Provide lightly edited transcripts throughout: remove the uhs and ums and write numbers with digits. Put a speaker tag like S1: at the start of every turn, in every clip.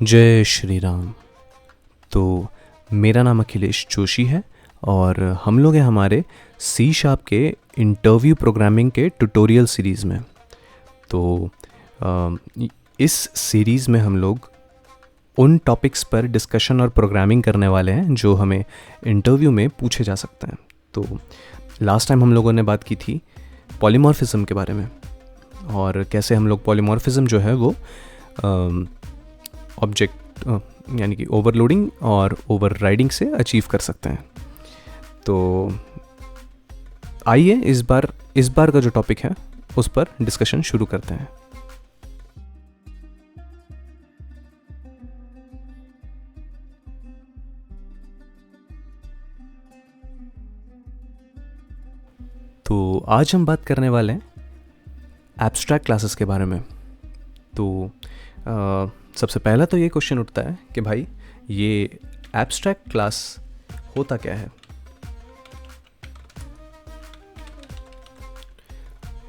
S1: जय श्री राम। तो मेरा नाम अखिलेश जोशी है और हम लोग हैं हमारे सी शार्प के इंटरव्यू प्रोग्रामिंग के ट्यूटोरियल सीरीज़ में। तो इस सीरीज़ में हम लोग उन टॉपिक्स पर डिस्कशन और प्रोग्रामिंग करने वाले हैं जो हमें इंटरव्यू में पूछे जा सकते हैं। तो लास्ट टाइम हम लोगों ने बात की थी पॉलीमॉर्फिज्म के बारे में और कैसे हम लोग पॉलीमॉर्फिज्म जो है वो ऑब्जेक्ट यानी कि ओवरलोडिंग और ओवरराइडिंग से अचीव कर सकते हैं। तो आइए इस बार का जो टॉपिक है उस पर डिस्कशन शुरू करते हैं। तो आज हम बात करने वाले हैं एब्स्ट्रैक्ट क्लासेस के बारे में। तो सबसे पहला तो ये क्वेश्चन उठता है कि भाई ये एब्स्ट्रैक्ट क्लास होता क्या है।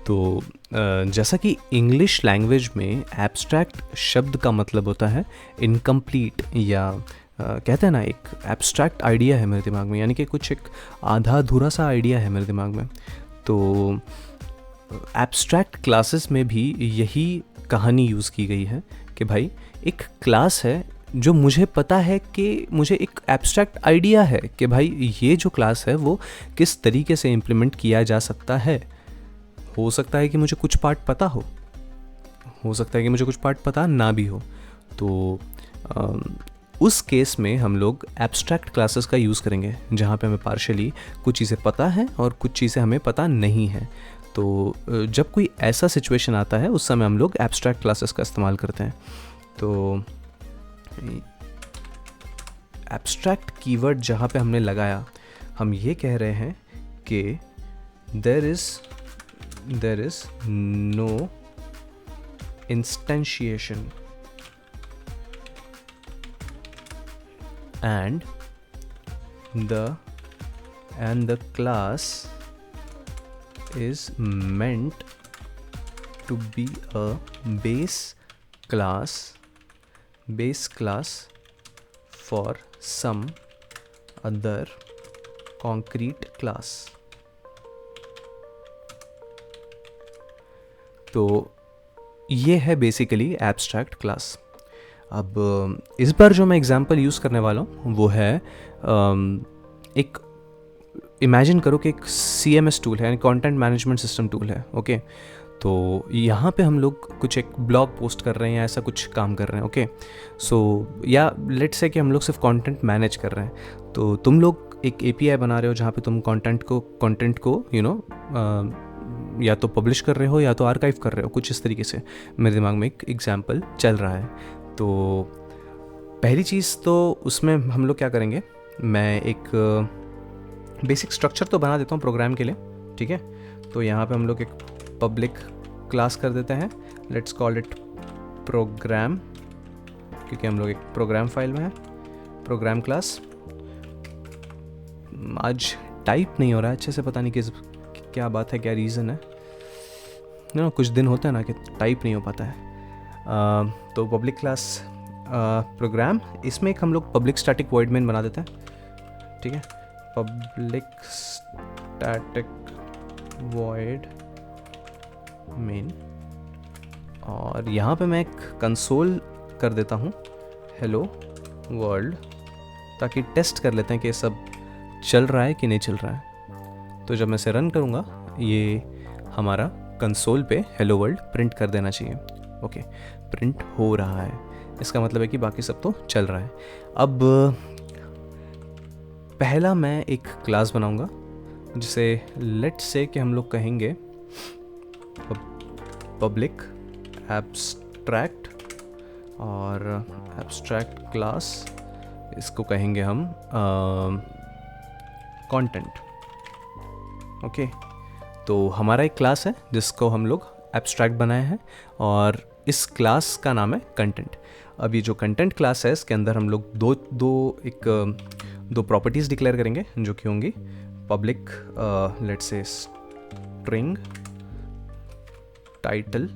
S1: तो जैसा कि इंग्लिश लैंग्वेज में एब्स्ट्रैक्ट शब्द का मतलब होता है इनकम्प्लीट या कहते हैं ना एक एब्स्ट्रैक्ट आइडिया है मेरे दिमाग में, यानी कि कुछ एक आधा अधूरा सा आइडिया है मेरे दिमाग में। तो एब्स्ट्रैक्ट क्लासेस में भी यही कहानी यूज़ की गई है कि भाई एक क्लास है जो मुझे पता है कि मुझे एक एब्स्ट्रैक्ट आइडिया है कि भाई ये जो क्लास है वो किस तरीके से इम्प्लीमेंट किया जा सकता है। हो सकता है कि मुझे कुछ पार्ट पता हो सकता है कि मुझे कुछ पार्ट पता ना भी हो। तो उस केस में हम लोग एब्स्ट्रैक्ट क्लासेस का यूज़ करेंगे जहाँ पे हमें पार्शियली कुछ चीज़ें पता है और कुछ चीज़ें हमें पता नहीं है। तो जब कोई ऐसा सिचुएशन आता है उस समय हम लोग एब्स्ट्रैक्ट क्लासेस का इस्तेमाल करते हैं। तो एब्स्ट्रैक्ट कीवर्ड जहाँ पे हमने लगाया, हम ये कह रहे हैं कि there is no instantiation and the class is meant to be a base class for some other concrete class। तो ये है बेसिकली एब्स्ट्रैक्ट क्लास। अब इस बार जो मैं एग्जांपल यूज़ करने वाला हूँ वो है एक इमेजिन करो कि एक CMS टूल है, यानी कंटेंट मैनेजमेंट सिस्टम टूल है। ओके, तो यहाँ पे हम लोग कुछ एक ब्लॉग पोस्ट कर रहे हैं या ऐसा कुछ काम कर रहे हैं। ओके, सो या लेट्स से कि हम लोग सिर्फ कंटेंट मैनेज कर रहे हैं। तो तुम लोग एक API बना रहे हो जहाँ पे तुम कंटेंट को या तो पब्लिश कर रहे हो या तो आर्काइव कर रहे हो, कुछ इस तरीके से मेरे दिमाग में एक एग्जांपल चल रहा है। तो पहली चीज़ तो उसमें हम लोग क्या करेंगे, मैं एक बेसिक स्ट्रक्चर तो बना देता हूँ प्रोग्राम के लिए। ठीक है, तो यहाँ पे हम लोग एक पब्लिक क्लास कर देते हैं, लेट्स कॉल इट प्रोग्राम, क्योंकि हम लोग एक प्रोग्राम फाइल में है। प्रोग्राम क्लास आज टाइप नहीं हो रहा है अच्छे से, पता नहीं क्या बात है, क्या रीज़न है। कुछ दिन होता है ना कि टाइप नहीं हो पाता है। तो पब्लिक क्लास प्रोग्राम, इसमें एक हम लोग पब्लिक स्टैटिक वॉइड मेन बना देते हैं। ठीक है, पब्लिक स्टैटिक वॉइड मेन, और यहाँ पे मैं एक कंसोल कर देता हूँ हेलो वर्ल्ड, ताकि टेस्ट कर लेते हैं कि सब चल रहा है कि नहीं चल रहा है। तो जब मैं इसे रन करूँगा ये हमारा कंसोल पे हेलो वर्ल्ड प्रिंट कर देना चाहिए। ओके, प्रिंट हो रहा है, इसका मतलब है कि बाकी सब तो चल रहा है। अब पहला मैं एक क्लास बनाऊंगा जिसे लेट्स से कि हम लोग कहेंगे पब्लिक एब्स्ट्रैक्ट, और एब्स्ट्रैक्ट क्लास इसको कहेंगे हम कंटेंट। ओके, तो हमारा एक क्लास है जिसको हम लोग एब्स्ट्रैक्ट बनाए हैं और इस क्लास का नाम है कंटेंट। अब ये जो कंटेंट क्लास है इसके अंदर हम लोग दो प्रॉपर्टीज़ डिक्लेयर करेंगे जो कि होंगी पब्लिक लेट्स से स्ट्रिंग टाइटल,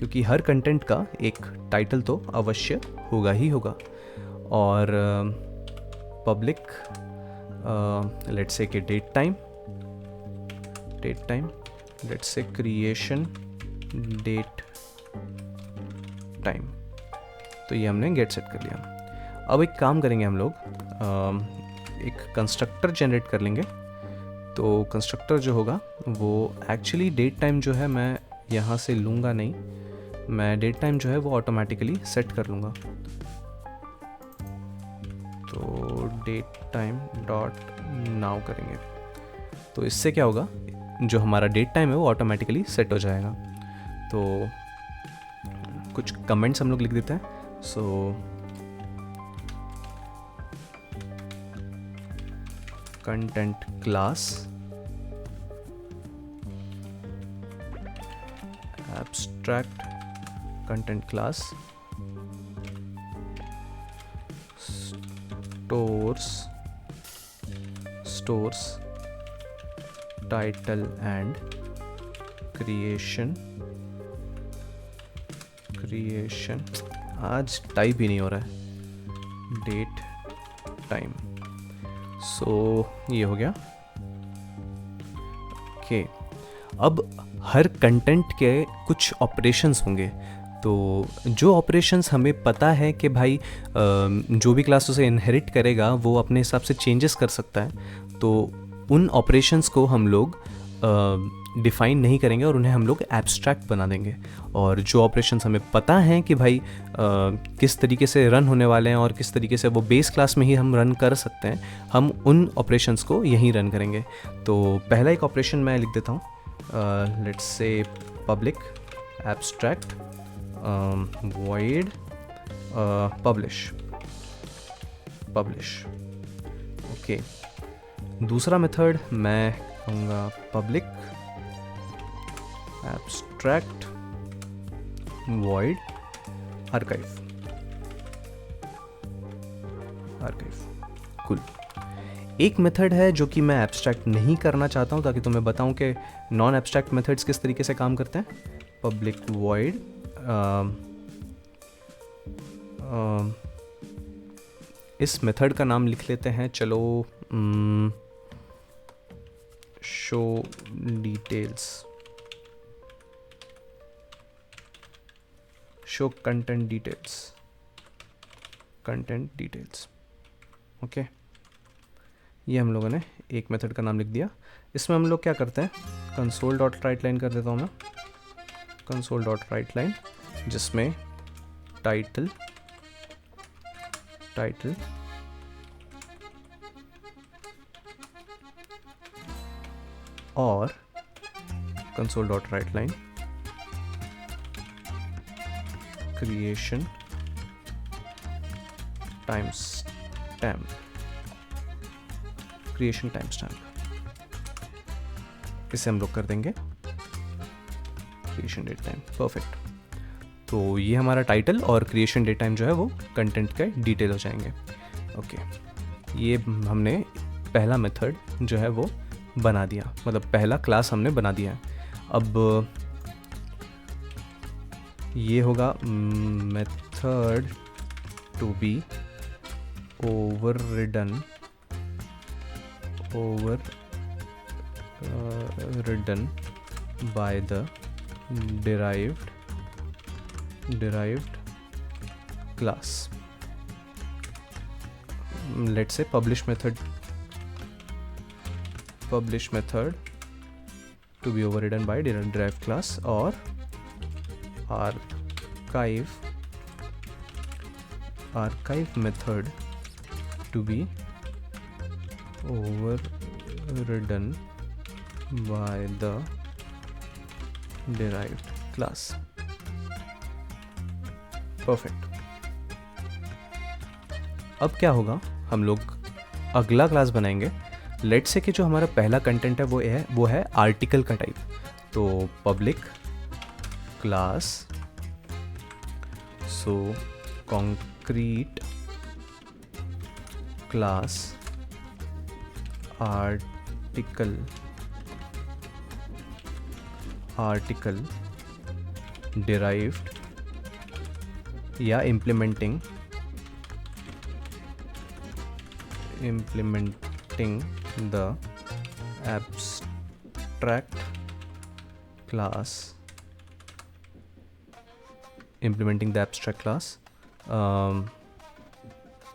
S1: क्योंकि हर कंटेंट का एक टाइटल तो अवश्य होगा ही होगा। और पब्लिक लेट्स से कि date time, let's say creation date time. तो ये हमने गेट सेट कर लिया। अब एक काम करेंगे हम लोग, एक कंस्ट्रक्टर जनरेट कर लेंगे। तो कंस्ट्रक्टर जो होगा वो एक्चुअली डेट टाइम जो है मैं यहाँ से लूँगा नहीं, मैं डेट टाइम जो है वो ऑटोमेटिकली सेट कर लूँगा। तो डेट टाइम डॉट नाउ करेंगे, तो इससे क्या होगा, जो हमारा डेट टाइम है वो ऑटोमेटिकली सेट हो जाएगा। तो कुछ कमेंट्स हम लोग लिख देते हैं। So content class abstract content class stores title and creation आज टाइप ही नहीं हो रहा है, डेट टाइम। सो ये हो गया। ओके, अब हर कंटेंट के कुछ ऑपरेशंस होंगे। तो जो ऑपरेशंस हमें पता है कि भाई जो भी क्लास उसे इनहेरिट करेगा वो अपने हिसाब से चेंजेस कर सकता है, तो उन ऑपरेशंस को हम लोग डिफ़ाइन नहीं करेंगे और उन्हें हम लोग एब्स्ट्रैक्ट बना देंगे। और जो ऑपरेशंस हमें पता हैं कि भाई किस तरीके से रन होने वाले हैं और किस तरीके से वो बेस क्लास में ही हम रन कर सकते हैं, हम उन ऑपरेशंस को यहीं रन करेंगे। तो पहला एक ऑपरेशन मैं लिख देता हूँ, let's say public abstract void publish। Okay, दूसरा मेथड मैं कहूँगा पब्लिक एब्स्ट्रैक्ट void archive। कुल एक मेथड है जो कि मैं एब्स्ट्रैक्ट नहीं करना चाहता हूँ, ताकि तुम्हें बताऊँ कि नॉन एब्स्ट्रैक्ट मेथड्स किस तरीके से काम करते हैं। पब्लिक void इस मेथड का नाम लिख लेते हैं, चलो show details, show content details. Okay, ये हम लोगों ने एक मेथड का नाम लिख दिया। इसमें हम लोग क्या करते हैं, कंसोल डॉट राइट लाइन कर देता हूँ मैं, कंसोल डॉट राइट लाइन, जिसमें टाइटल और console dot right line creation time stamp, इसे हम लोग कर देंगे क्रिएशन डेट टाइम। परफेक्ट। तो ये हमारा टाइटल और क्रिएशन डेट टाइम जो है वो कंटेंट का डिटेल हो जाएंगे। ओके, ये हमने पहला मेथड जो है वो बना दिया, मतलब पहला क्लास हमने बना दिया है। अब ये होगा method to be overridden by the derived class। let's say publish method to be overridden by derived class, or archive method to be overridden by the derived class। Perfect. अब क्या होगा, हम लोग अगला क्लास बनाएंगे। लेट्स से कि जो हमारा पहला कंटेंट है वो है आर्टिकल का टाइप। तो public class so concrete class article derived या implementing the abstract class, implementing the abstract class,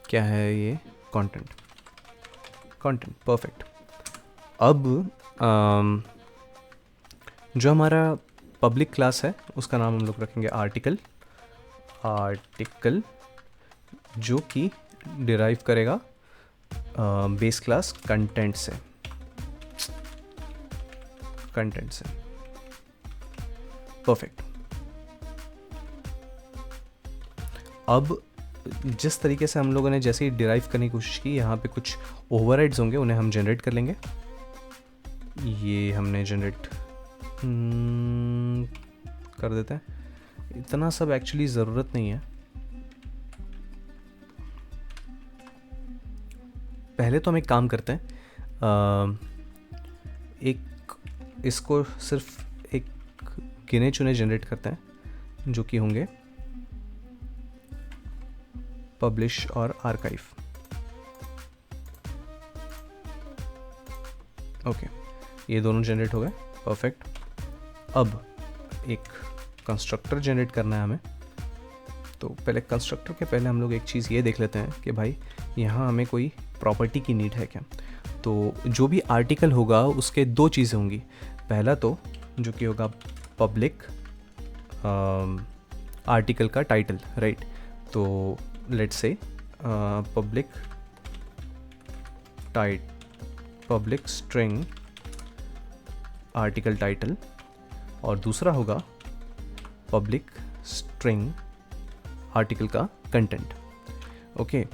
S1: क्या है ये, कंटेंट, परफेक्ट। अब जो हमारा पब्लिक क्लास है उसका नाम हम लोग रखेंगे आर्टिकल, जो कि डिराइव करेगा बेस क्लास कंटेंट से, परफेक्ट। अब जिस तरीके से हम लोगों ने जैसे ही डिराइव करने की कोशिश की, यहाँ पे कुछ ओवरराइड्स होंगे, उन्हें हम जनरेट कर लेंगे। ये हमने जनरेट कर देते हैं, इतना सब एक्चुअली ज़रूरत नहीं है। पहले तो हम एक काम करते हैं, एक इसको सिर्फ एक गिने चुने जनरेट करते हैं, जो कि होंगे पब्लिश और आर्काइव। ओके, ये दोनों जनरेट हो गए, परफेक्ट। अब एक कंस्ट्रक्टर जनरेट करना है हमें। तो पहले कंस्ट्रक्टर के पहले हम लोग एक चीज़ ये देख लेते हैं कि भाई यहाँ हमें कोई प्रॉपर्टी की नीड है क्या। तो जो भी आर्टिकल होगा उसके दो चीज़ें होंगी। पहला तो जो कि होगा पब्लिक आर्टिकल का टाइटल, राइट। तो let's say public string article title, और दूसरा होगा पब्लिक स्ट्रिंग आर्टिकल का कंटेंट। ओके,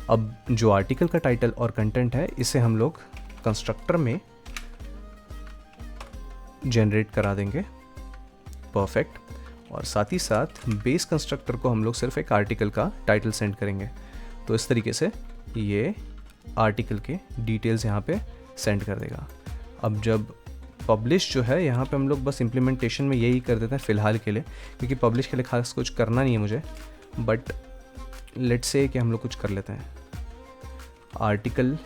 S1: अब जो आर्टिकल का टाइटल और कंटेंट है इसे हम लोग कंस्ट्रक्टर में जनरेट करा देंगे, परफेक्ट। और साथ ही साथ बेस कंस्ट्रक्टर को हम लोग सिर्फ एक आर्टिकल का टाइटल सेंड करेंगे। तो इस तरीके से ये आर्टिकल के डिटेल्स यहाँ पे सेंड कर देगा। अब जब पब्लिश जो है, यहाँ पे हम लोग बस इम्प्लीमेंटेशन में यही कर देते हैं फ़िलहाल के लिए, क्योंकि पब्लिश के लिए खास कुछ करना नहीं है मुझे। बट लेट्स से कि हम लोग कुछ कर लेते हैं, article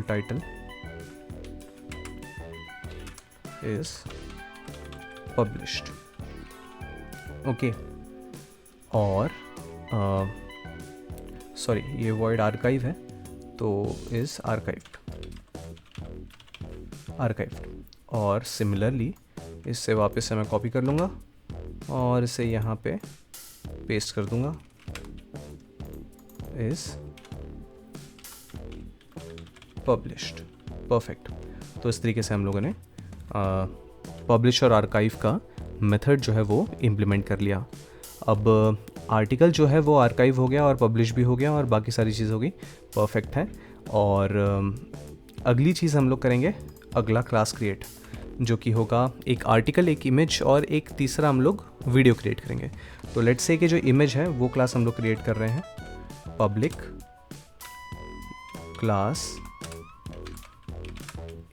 S1: title is published. Okay, और सॉरी, ये वॉइड आर्काइव है, तो इज आर्काइव्ड। और सिमिलरली इससे वापस से मैं कॉपी कर लूँगा और इसे यहाँ पे पेस्ट कर दूँगा, इज पब्लिश्ड, परफेक्ट। तो इस तरीके से हम लोगों ने पब्लिश और आर्काइव का मेथड जो है वो इम्प्लीमेंट कर लिया। अब आर्टिकल जो है वो आर्काइव हो गया और पब्लिश भी हो गया और बाकी सारी चीज़ हो गई, परफेक्ट है। और अगली चीज़ हम लोग करेंगे, अगला क्लास क्रिएट, जो कि होगा एक आर्टिकल, एक इमेज और एक तीसरा हम लोग वीडियो क्रिएट करेंगे। तो लेट्स से कि जो इमेज है वो क्लास हम लोग क्रिएट कर रहे हैं, पब्लिक क्लास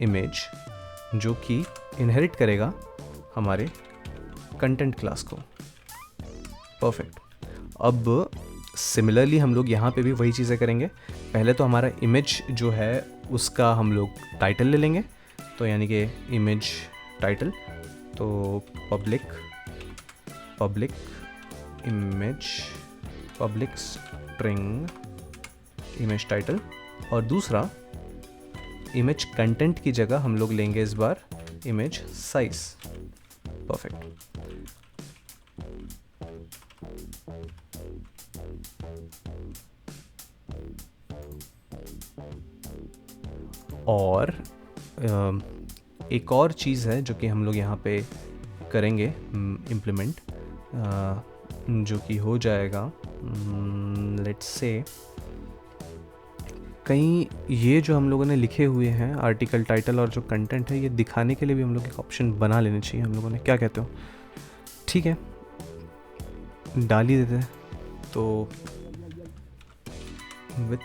S1: इमेज, जो कि इनहेरिट करेगा हमारे कंटेंट क्लास को, परफेक्ट। अब सिमिलरली हम लोग यहाँ पे भी वही चीज़ें करेंगे। पहले तो हमारा इमेज जो है उसका हम लोग टाइटल ले लेंगे, तो यानी कि इमेज टाइटल, तो public image, public string image title, और दूसरा इमेज कंटेंट की जगह हम लोग लेंगे इस बार इमेज साइज, परफेक्ट। और एक और चीज़ है जो कि हम लोग यहाँ पे करेंगे इम्प्लीमेंट, जो कि हो जाएगा, लेट्स से कहीं ये जो हम लोगों ने लिखे हुए हैं आर्टिकल टाइटल और जो कंटेंट है, ये दिखाने के लिए भी हम लोग एक ऑप्शन बना लेने चाहिए हम लोगों ने, क्या कहते हो? ठीक है, डाल ही देते हैं। तो विथ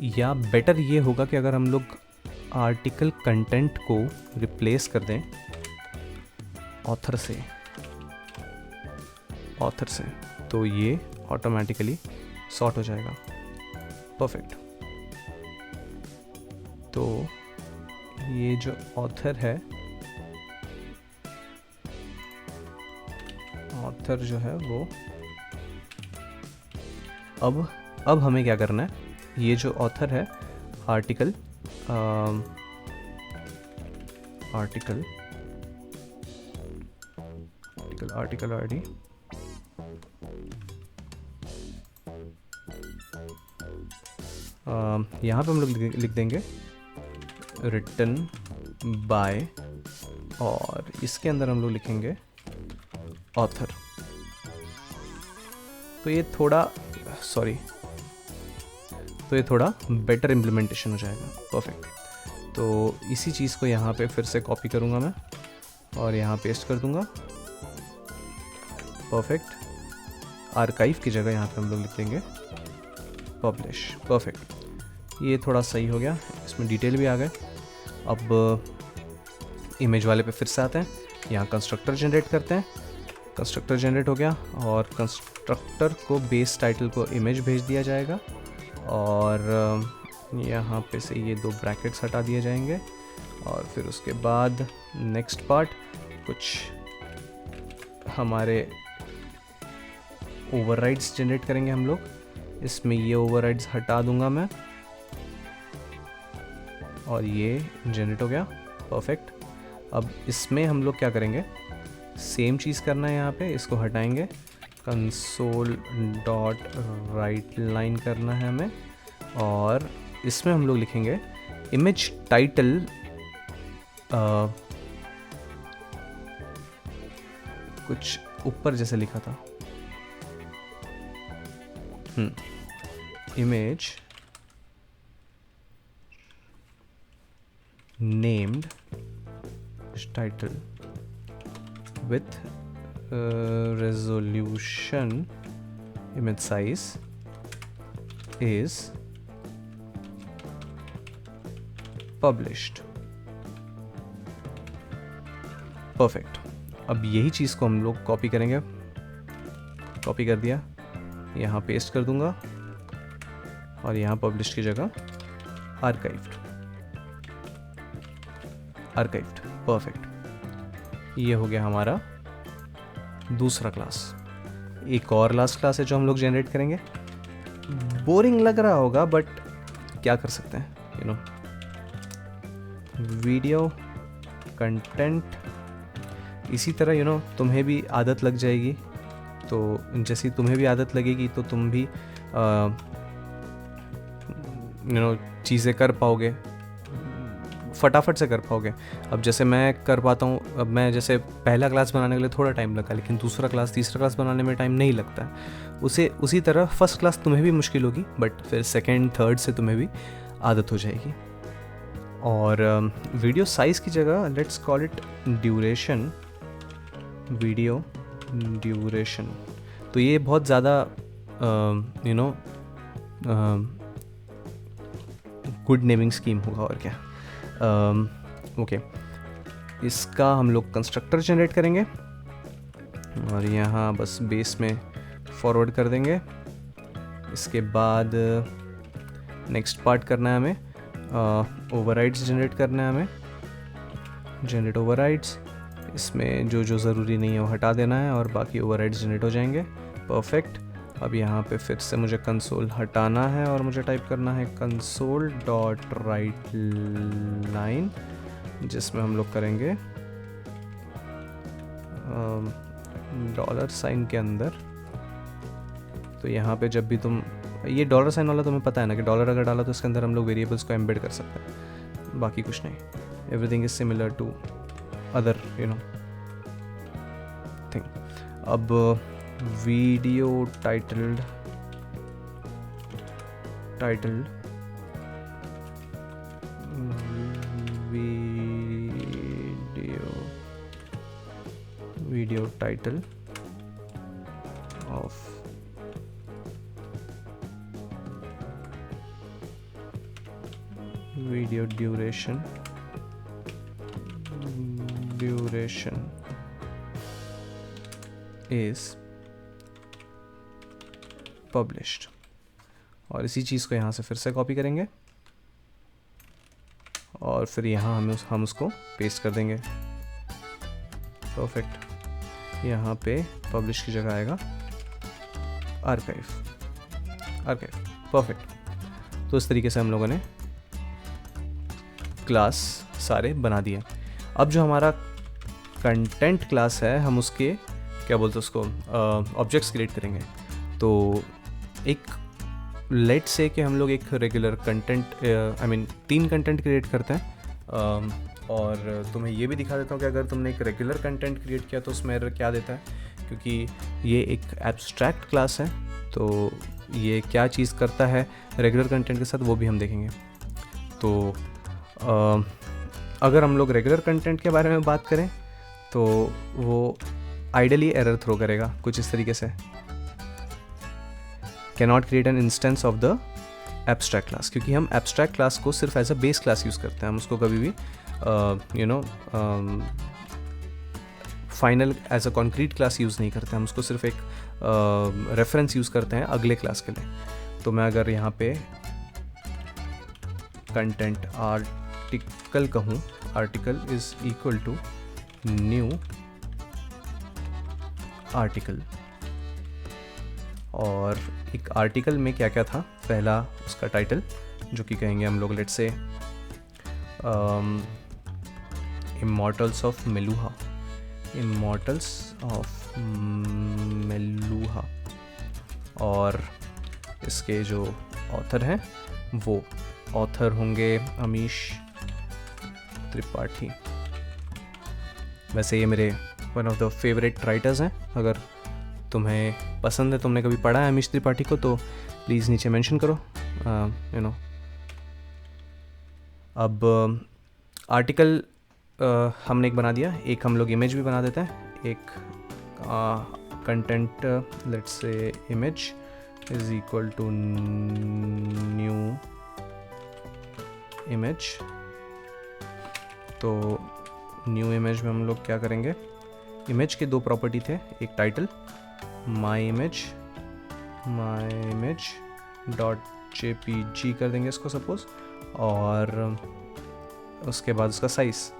S1: या बेटर ये होगा कि अगर हम लोग आर्टिकल कंटेंट को रिप्लेस कर दें ऑथर से, तो ये ऑटोमेटिकली सॉर्ट हो जाएगा। परफेक्ट। तो ये जो ऑथर है, ऑथर जो है वो अब हमें क्या करना है, ये जो ऑथर है आर्टिकल आईडी, यहाँ पे हम लोग लिख देंगे रिटन बाय, और इसके अंदर हम लोग लिखेंगे ऑथर। तो ये थोड़ा बेटर इम्प्लीमेंटेशन हो जाएगा। परफेक्ट। तो इसी चीज़ को यहाँ पे फिर से कॉपी करूँगा मैं और यहाँ पेस्ट कर दूँगा। परफेक्ट। आर्काइव की जगह यहाँ पे हम लोग लिख देंगे पब्लिश। परफेक्ट। ये थोड़ा सही हो गया, इसमें डिटेल भी आ गए। अब इमेज वाले पे फिर से आते हैं, यहाँ कंस्ट्रक्टर जनरेट करते हैं। कंस्ट्रक्टर जनरेट हो गया और कंस्ट्रक्टर को बेस टाइटल को इमेज भेज दिया जाएगा, और यहाँ पे से ये 2 ब्रैकेट्स हटा दिए जाएंगे। और फिर उसके बाद नेक्स्ट पार्ट, कुछ हमारे ओवरराइड्स जनरेट करेंगे हम लोग। इसमें ये ओवरराइड्स हटा दूंगा मैं, और ये जनरेट हो गया। परफेक्ट। अब इसमें हम लोग क्या करेंगे, सेम चीज़ करना है। यहाँ पे इसको हटाएंगे, कंसोल डॉट राइट लाइन करना है हमें, और इसमें हम लोग लिखेंगे इमेज टाइटल कुछ ऊपर जैसे लिखा था, image named title with resolution image size is published। Perfect. अब यही चीज़ को हम लोग कॉपी करेंगे, कॉपी कर दिया, यहाँ पेस्ट कर दूंगा, और यहाँ पब्लिश की जगह आर्काइव्ड। परफेक्ट। ये हो गया हमारा दूसरा क्लास। एक और लास्ट क्लास है जो हम लोग जनरेट करेंगे। बोरिंग लग रहा होगा, बट क्या कर सकते हैं, वीडियो कंटेंट। इसी तरह तुम्हें भी आदत लग जाएगी, तो जैसी तुम्हें भी आदत लगेगी तो तुम भी चीज़ें कर पाओगे, फटाफट से कर पाओगे। अब जैसे मैं कर पाता हूँ, अब मैं जैसे पहला क्लास बनाने के लिए थोड़ा टाइम लगा, लेकिन दूसरा क्लास तीसरा क्लास बनाने में टाइम नहीं लगता है। उसी तरह फर्स्ट क्लास तुम्हें भी मुश्किल होगी, बट फिर सेकंड थर्ड से तुम्हें भी आदत हो जाएगी। और वीडियो साइज़ की जगह let's call it duration, video duration. तो ये बहुत ज़्यादा गुड नेमिंग स्कीम होगा, और क्या। ओके। इसका हम लोग कंस्ट्रक्टर जनरेट करेंगे, और यहाँ बस बेस में फॉरवर्ड कर देंगे। इसके बाद नेक्स्ट पार्ट करना है हमें, ओवरराइड्स जनरेट करना है हमें, जनरेट ओवरराइड्स। इसमें जो ज़रूरी नहीं है वो हटा देना है, और बाकी ओवरराइड्स जनरेट हो जाएंगे। परफेक्ट। अब यहाँ पे फिर से मुझे कंसोल हटाना है, और मुझे टाइप करना है कंसोल डॉट राइट लाइन, जिसमें हम लोग करेंगे $साइन के अंदर। तो यहाँ पे जब भी तुम ये $साइन वाला तुम्हें पता है ना कि डॉलर अगर डाला तो इसके अंदर हम लोग वेरिएबल्स को एम्बेड कर सकते हैं, बाकी कुछ नहीं। Everything is similar to other thing. अब video titled video title of duration is published, और इसी चीज़ को यहाँ से फिर से कॉपी करेंगे और फिर यहाँ हम उसको पेस्ट कर देंगे। परफेक्ट। यहाँ पे पब्लिश की जगह आएगा आर्काइव। परफेक्ट। तो इस तरीके से हम लोगों ने क्लास सारे बना दिए। अब जो हमारा कंटेंट क्लास है, हम उसके क्या बोलते हैं उसको, ऑब्जेक्ट्स क्रिएट करेंगे। तो एक लेट से कि हम लोग एक रेगुलर कंटेंट 3 कंटेंट क्रिएट करते हैं, और तुम्हें ये भी दिखा देता हूँ कि अगर तुमने एक रेगुलर कंटेंट क्रिएट किया तो उसमें एरर क्या देता है, क्योंकि ये एक एब्स्ट्रैक्ट क्लास है। तो ये क्या चीज़ करता है रेगुलर कंटेंट के साथ, वो भी हम देखेंगे। तो अगर हम लोग रेगुलर कंटेंट के बारे में बात करें तो वो आइडियली एरर थ्रो करेगा कुछ इस तरीके से, cannot create an instance of the abstract class, क्योंकि हम एब्स्ट्रैक्ट क्लास को सिर्फ as a base class use करते हैं। हम उसको कभी भी final as a concrete class use नहीं करते। हम उसको सिर्फ एक रेफरेंस यूज़ करते हैं अगले क्लास के लिए। तो मैं अगर यहाँ पे कंटेंट आर्टिकल कहूँ, article is equal to new article, और एक आर्टिकल में क्या क्या था, पहला उसका टाइटल जो कि कहेंगे हम लोग लेट्स से इमॉर्टल्स ऑफ मेलूहा, और इसके जो ऑथर हैं वो ऑथर होंगे अमीश त्रिपाठी। वैसे ये मेरे one of the favourite writers हैं। अगर तुम्हें पसंद है, तुमने कभी पढ़ा है अमीश त्रिपाठी को, तो प्लीज़ नीचे मेंशन करो। अब आर्टिकल हमने एक बना दिया, एक हम लोग इमेज भी बना देते हैं। एक content let's say image is equal to new image. तो न्यू इमेज में हम लोग क्या करेंगे, इमेज के 2 प्रॉपर्टी थे, एक title my image dot JPG कर देंगे इसको सपोज, और उसके बाद उसका size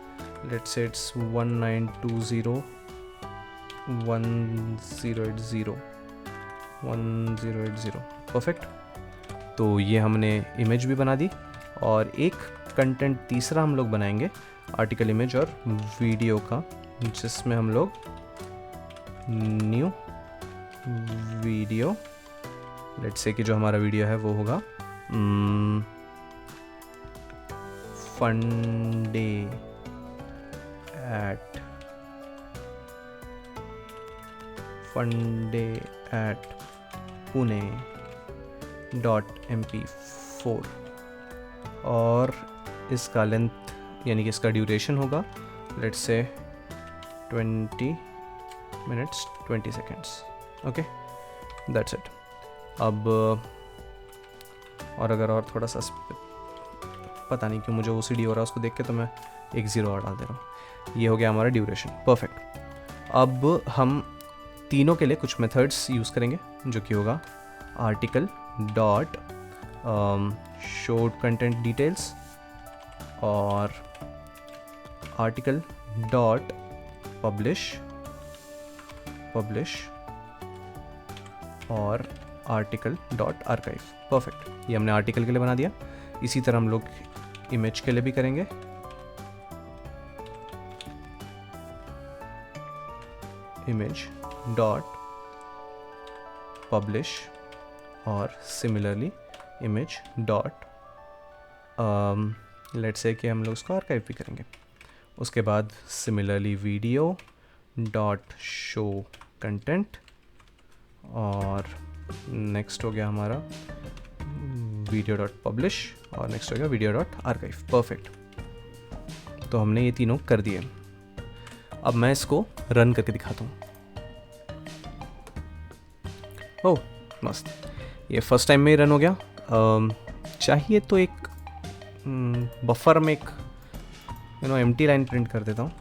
S1: let's say it's 19201080 perfect. तो ये हमने इमेज भी बना दी, और एक कंटेंट तीसरा हम लोग बनाएंगे आर्टिकल, इमेज और वीडियो का, जिसमें हम लोग न्यू वीडियो लेट्स से कि जो हमारा वीडियो है वो होगा fun day at Pune .mp4, और इसका लेंथ यानी कि इसका ड्यूरेशन होगा let's say 20 minutes 20 seconds। Okay, that's it. अब और अगर और थोड़ा सा पता नहीं क्यों मुझे OCD हो रहा है उसको देख के, तो मैं एक 0 और डाल दे रहा हूँ। ये हो गया हमारा ड्यूरेशन। परफेक्ट। अब हम तीनों के लिए कुछ मेथड्स यूज़ करेंगे, जो कि होगा article dot show content details, और आर्टिकल डॉट पब्लिश, और आर्टिकल डॉट आर्काइव। परफेक्ट। ये हमने आर्टिकल के लिए बना दिया। इसी तरह हम लोग इमेज के लिए भी करेंगे। इमेज डॉट पब्लिश, और similarly image dot let's say कि हम लोग उसको आर्काइव भी करेंगे। उसके बाद similarly video dot show content, और नेक्स्ट हो गया हमारा वीडियो डॉट पब्लिश, और नेक्स्ट हो गया वीडियो डॉट आर्काइव। परफेक्ट। तो हमने ये तीनों कर दिए। अब मैं इसको रन करके दिखाता हूँ। ओह मस्त, ये फर्स्ट टाइम में ही रन हो गया। चाहिए तो एक बफर में एक एम्प्टी लाइन प्रिंट कर देता हूँ,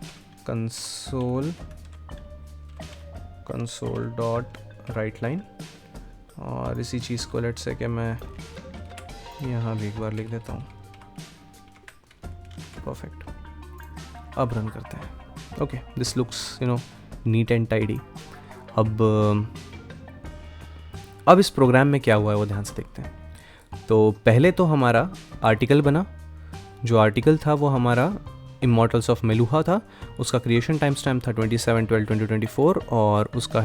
S1: कंसोल डॉट राइट लाइन, और इसी चीज़ को लेट्स से कि मैं यहाँ भी एक बार लिख देता हूँ। परफेक्ट, अब रन करते हैं। Okay, this looks neat and tidy. अब इस प्रोग्राम में क्या हुआ है वो ध्यान से देखते हैं। तो पहले तो हमारा आर्टिकल बना, जो आर्टिकल था वो हमारा इमॉर्टल्स ऑफ मेलुहा था, उसका क्रिएशन टाइम स्टैम्प था 27/12/2024 और उसका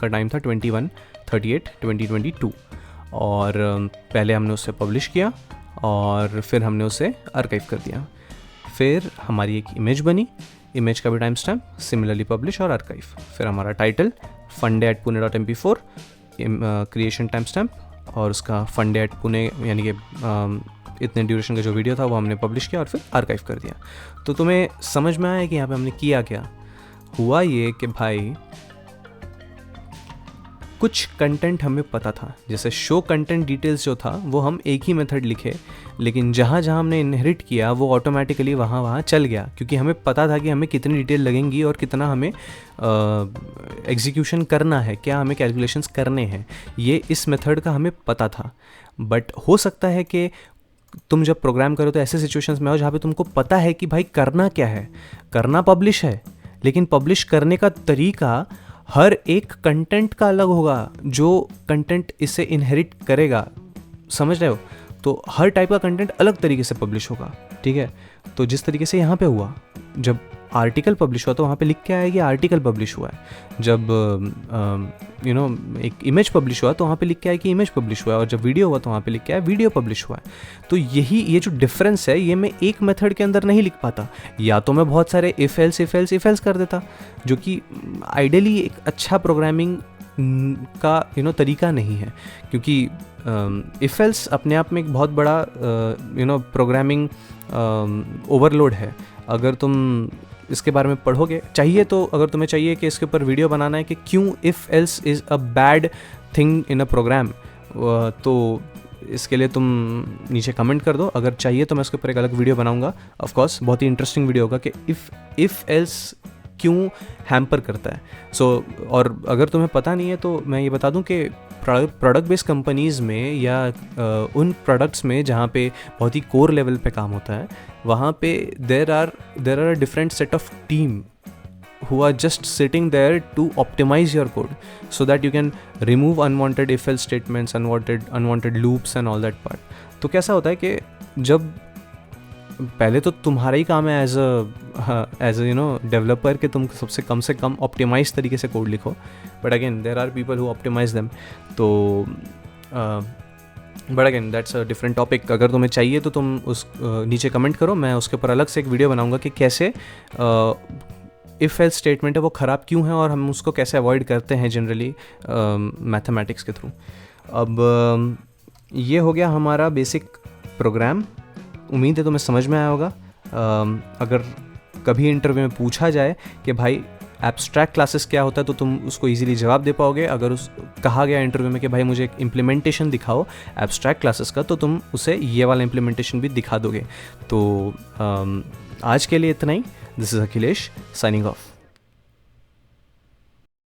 S1: टाइम था 21/38/2022। और पहले हमने उसे पब्लिश किया और फिर हमने उसे आर्काइव कर दिया। फिर हमारी एक इमेज बनी, इमेज का भी टाइम स्टैम्प, सिमिलरली पब्लिश और आर्काइव। फिर हमारा title funday@pune.mp4, creation time stamp और उसका funday@pune यानी कि इतने ड्यूरेशन का जो वीडियो था वो हमने पब्लिश किया और फिर आर्काइव कर दिया। तो तुम्हें समझ में आया कि यहाँ पे हमने किया क्या? हुआ ये कि भाई कुछ कंटेंट हमें पता था, जैसे शो कंटेंट डिटेल्स जो था वो हम एक ही मेथड लिखे, लेकिन जहाँ जहाँ हमने इनहेरिट किया वो ऑटोमेटिकली वहाँ चल गया, क्योंकि हमें पता था कि हमें कितनी डिटेल लगेंगी और कितना हमें एग्जीक्यूशन करना है, क्या हमें कैलकुलेशंस करने हैं, ये इस मेथड का हमें पता था। बट हो सकता है कि तुम जब प्रोग्राम करो तो ऐसे सिचुएशंस में हो जहाँ पे तुमको पता है कि भाई करना क्या है, करना पब्लिश है, लेकिन पब्लिश करने का तरीका हर एक कंटेंट का अलग होगा, जो कंटेंट इसे इनहेरिट करेगा, समझ रहे हो? तो हर टाइप का कंटेंट अलग तरीके से पब्लिश होगा, ठीक है? तो जिस तरीके से यहाँ पे हुआ, जब आर्टिकल पब्लिश हुआ तो वहाँ पे लिख के आया कि आर्टिकल पब्लिश हुआ है। जब एक इमेज पब्लिश हुआ तो वहाँ पे लिख के आया कि इमेज पब्लिश हुआ है, और जब वीडियो हुआ तो वहाँ पे लिख के आया वीडियो पब्लिश हुआ है। तो ये जो डिफरेंस है ये मैं एक मेथड के अंदर नहीं लिख पाता, या तो मैं बहुत सारे इफ एल्स कर देता, जो कि आइडियली एक अच्छा प्रोग्रामिंग का तरीका नहीं है, क्योंकि इफ एल्स अपने आप में एक बहुत बड़ा प्रोग्रामिंग ओवरलोड है। अगर तुम इसके बारे में पढ़ोगे, चाहिए तो अगर तुम्हें चाहिए कि इसके ऊपर वीडियो बनाना है कि क्यों if else is a bad thing in a program, तो इसके लिए तुम नीचे कमेंट कर दो। अगर चाहिए तो मैं इसके ऊपर एक अलग वीडियो बनाऊंगा, ऑफ कोर्स बहुत ही इंटरेस्टिंग वीडियो होगा कि इफ़ एल्स क्यों हैम्पर करता है। और अगर तुम्हें पता नहीं है तो मैं ये बता दूं कि प्रोडक्ट बेस्ड कंपनीज़ में या उन प्रोडक्ट्स में जहाँ पे बहुत ही कोर लेवल पे काम होता है, वहाँ पे there are a different set of team who are just sitting there to optimize your code so that you can remove unwanted if else statements, unwanted loops and all that part. तो कैसा होता है कि जब पहले तो तुम्हारा ही काम है एज अ डेवलपर कि तुम सबसे कम से कम ऑप्टिमाइज तरीके से कोड लिखो, but again there are people who optimize them. तो but again that's a different topic. अगर तुम्हें चाहिए तो तुम उस नीचे कमेंट करो, मैं उसके ऊपर अलग से एक वीडियो बनाऊंगा कि कैसे इफ़ एल्स स्टेटमेंट है वो ख़राब क्यों है और हम उसको कैसे अवॉइड करते हैं जनरली मैथमेटिक्स के थ्रू। अब ये हो गया हमारा बेसिक प्रोग्राम, उम्मीद है तुम्हें समझ में आया होगा। अगर कभी इंटरव्यू में पूछा जाए कि भाई एब्स्ट्रैक्ट क्लासेस क्या होता है तो तुम उसको इजीली जवाब दे पाओगे। अगर कहा गया इंटरव्यू में कि भाई मुझे एक इम्प्लीमेंटेशन दिखाओ एब्स्ट्रैक्ट क्लासेस का, तो तुम उसे ये वाला इम्प्लीमेंटेशन भी दिखा दोगे। तो आज के लिए इतना ही। This is Akhilesh signing of.